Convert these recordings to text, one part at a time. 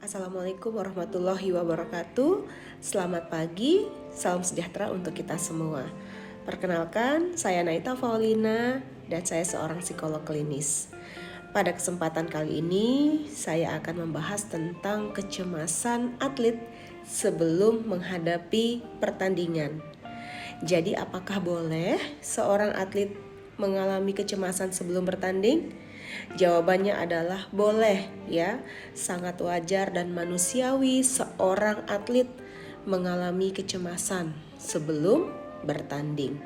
Assalamualaikum warahmatullahi wabarakatuh. Selamat pagi, salam sejahtera untuk kita semua. Perkenalkan, saya Naita Faulina dan saya seorang psikolog klinis. Pada kesempatan kali ini, saya akan membahas tentang kecemasan atlet sebelum menghadapi pertandingan. Jadi, apakah boleh seorang atlet mengalami kecemasan sebelum bertanding? Jawabannya adalah boleh ya. Sangat wajar dan manusiawi seorang atlet mengalami kecemasan sebelum bertanding.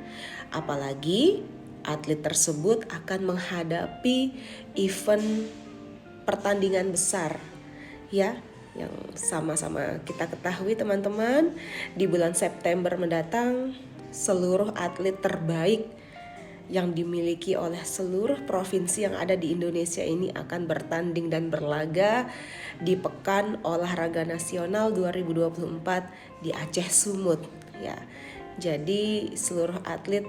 Apalagi atlet tersebut akan menghadapi event pertandingan besar ya, yang sama-sama kita ketahui teman-teman, di bulan September mendatang seluruh atlet terbaik yang dimiliki oleh seluruh provinsi yang ada di Indonesia ini akan bertanding dan berlaga di Pekan Olahraga Nasional 2024 di Aceh Sumut ya. Jadi seluruh atlet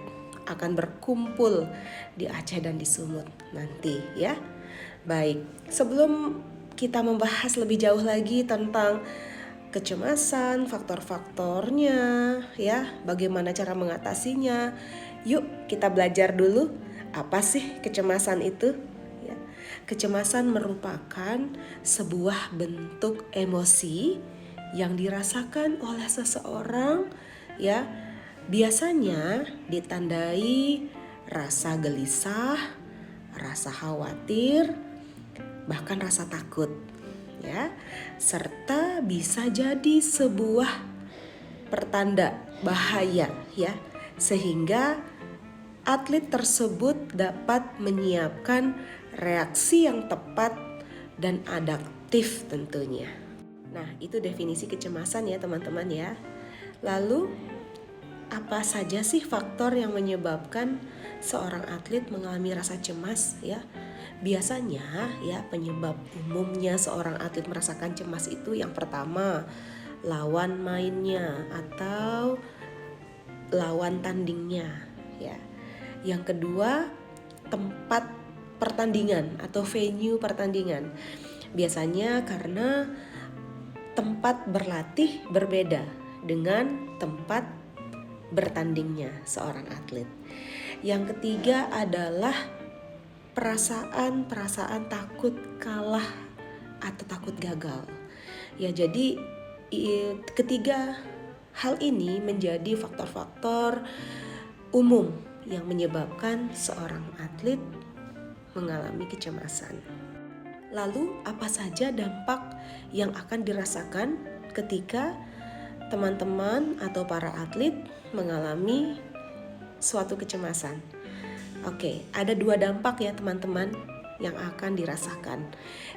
akan berkumpul di Aceh dan di Sumut nanti ya. Baik, sebelum kita membahas lebih jauh lagi tentang kecemasan, faktor-faktornya ya, bagaimana cara mengatasinya, yuk kita belajar dulu apa sih kecemasan itu ya. Kecemasan merupakan sebuah bentuk emosi yang dirasakan oleh seseorang ya, biasanya ditandai rasa gelisah, rasa khawatir, bahkan rasa takut ya, serta bisa jadi sebuah pertanda bahaya ya, sehingga atlet tersebut dapat menyiapkan reaksi yang tepat dan adaptif tentunya. Nah, itu definisi kecemasan ya teman-teman ya. Lalu apa saja sih faktor yang menyebabkan seorang atlet mengalami rasa cemas ya? Biasanya ya, penyebab umumnya seorang atlet merasakan cemas itu yang pertama, lawan mainnya atau lawan tandingnya ya. Yang kedua, tempat pertandingan atau venue pertandingan. Biasanya karena tempat berlatih berbeda dengan tempat bertandingnya seorang atlet. Yang ketiga adalah perasaan takut kalah atau takut gagal. Ya, jadi ketiga hal ini menjadi faktor-faktor umum yang menyebabkan seorang atlet mengalami kecemasan. Lalu apa saja dampak yang akan dirasakan ketika teman-teman atau para atlet mengalami suatu kecemasan? Oke, ada dua dampak ya teman-teman yang akan dirasakan.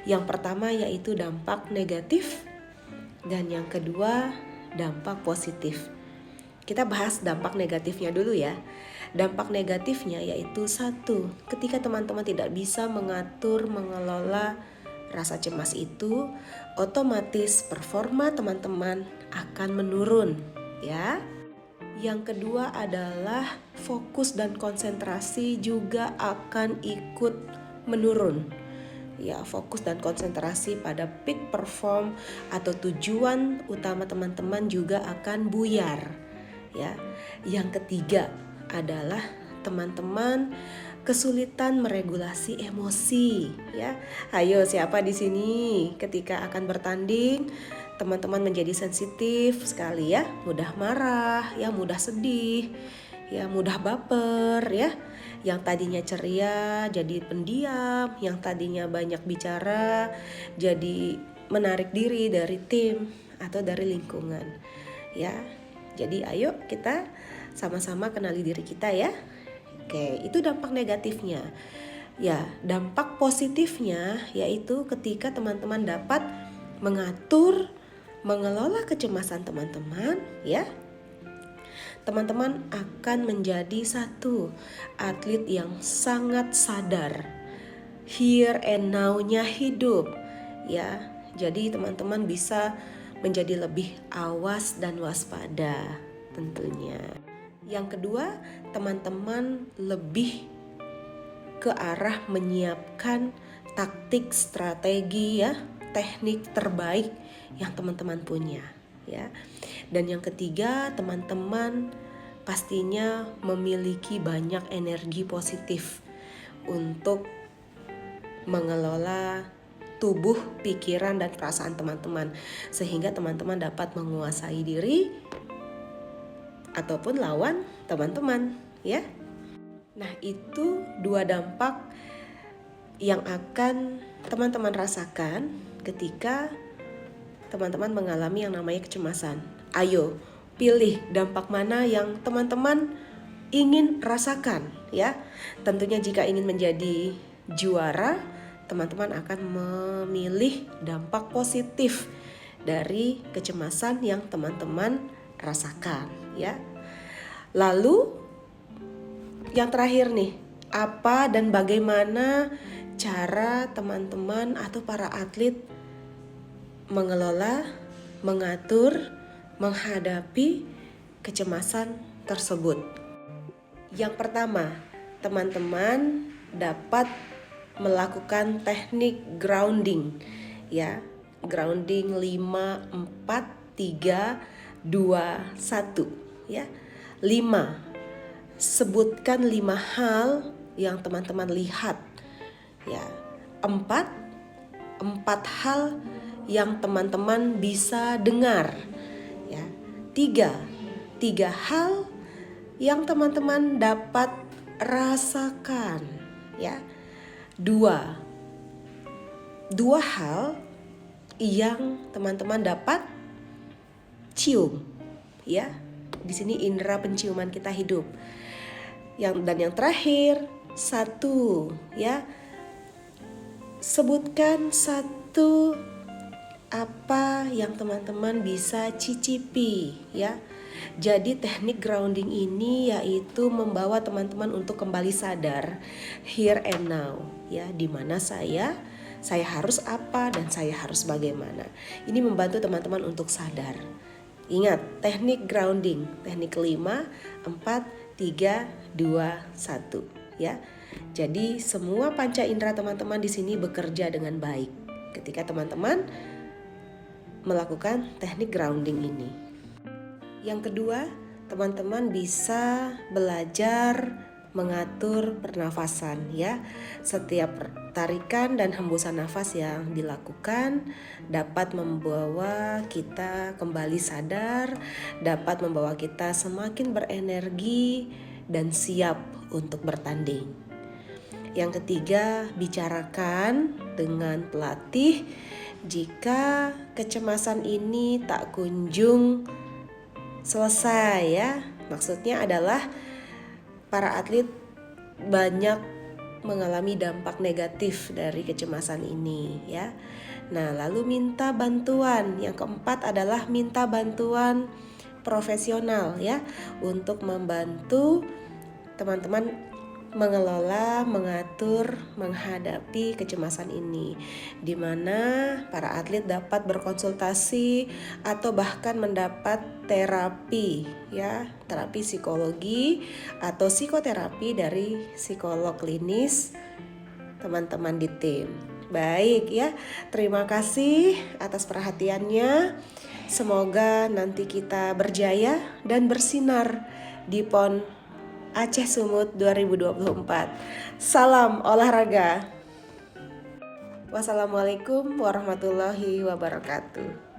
Yang pertama yaitu dampak negatif dan yang kedua dampak positif. Kita bahas dampak negatifnya dulu ya. Dampak negatifnya yaitu satu, ketika teman-teman tidak bisa mengelola rasa cemas itu, otomatis performa teman-teman akan menurun ya. Yang kedua adalah fokus dan konsentrasi juga akan ikut menurun. Ya, fokus dan konsentrasi pada peak perform atau tujuan utama teman-teman juga akan buyar. Ya. Yang ketiga adalah teman-teman kesulitan meregulasi emosi ya. Ayo, siapa di sini ketika akan bertanding teman-teman menjadi sensitif sekali ya, mudah marah, ya mudah sedih, ya mudah baper ya. Yang tadinya ceria jadi pendiam, yang tadinya banyak bicara jadi menarik diri dari tim atau dari lingkungan. Ya. Jadi ayo kita sama-sama kenali diri kita ya. Oke, itu dampak negatifnya. Ya, dampak positifnya yaitu ketika teman-teman dapat mengelola kecemasan teman-teman ya, teman-teman akan menjadi satu atlet yang sangat sadar, here and now-nya hidup ya. Jadi teman-teman bisa menjadi lebih awas dan waspada tentunya. Yang kedua, teman-teman lebih ke arah menyiapkan taktik strategi ya teknik terbaik yang teman-teman punya, ya. Dan yang ketiga, teman-teman pastinya memiliki banyak energi positif untuk mengelola tubuh, pikiran, dan perasaan teman-teman, sehingga teman-teman dapat menguasai diri ataupun lawan teman-teman, ya. Nah, itu 2 dampak yang akan teman-teman rasakan ketika teman-teman mengalami yang namanya kecemasan. Ayo, pilih dampak mana yang teman-teman ingin rasakan, ya. Tentunya jika ingin menjadi juara, teman-teman akan memilih dampak positif dari kecemasan yang teman-teman rasakan, ya. Lalu yang terakhir nih, apa dan bagaimana cara teman-teman atau para atlet mengelola, mengatur, menghadapi kecemasan tersebut? Yang pertama, teman-teman dapat melakukan teknik grounding, ya. Grounding 5, 4, 3, 2, 1, ya. 5. Sebutkan 5 hal yang teman-teman lihat, ya. 4 hal yang teman-teman bisa dengar, ya. 3 hal yang teman-teman dapat rasakan, ya. 2 hal yang teman-teman dapat cium, ya. Di sini indera penciuman kita hidup. Dan yang terakhir, 1, ya. Sebutkan 1 apa yang teman-teman bisa cicipi, ya. Jadi teknik grounding ini yaitu membawa teman-teman untuk kembali sadar here and now, ya, di mana saya harus apa dan saya harus bagaimana. Ini membantu teman-teman untuk sadar. Ingat, teknik grounding, teknik 5, 4, 3, 2, 1, ya. Jadi semua panca indera teman-teman di sini bekerja dengan baik ketika teman-teman melakukan teknik grounding ini. Yang kedua, teman-teman bisa belajar mengatur pernafasan, ya. Setiap tarikan dan hembusan nafas yang dilakukan dapat membawa kita kembali sadar, dapat membawa kita semakin berenergi dan siap untuk bertanding. Yang ketiga, bicarakan dengan pelatih jika kecemasan ini tak kunjung selesai, ya. Maksudnya adalah para atlet banyak mengalami dampak negatif dari kecemasan ini, ya. Nah, lalu minta bantuan. Yang keempat adalah minta bantuan profesional, ya, untuk membantu teman-teman mengelola, mengatur, menghadapi kecemasan ini, di mana para atlet dapat berkonsultasi atau bahkan mendapat terapi, ya, terapi psikologi atau psikoterapi dari psikolog klinis teman-teman di tim. Baik, ya, terima kasih atas perhatiannya. Semoga nanti kita berjaya dan bersinar di PON Aceh Sumut 2024. Salam olahraga. Wassalamualaikum warahmatullahi wabarakatuh.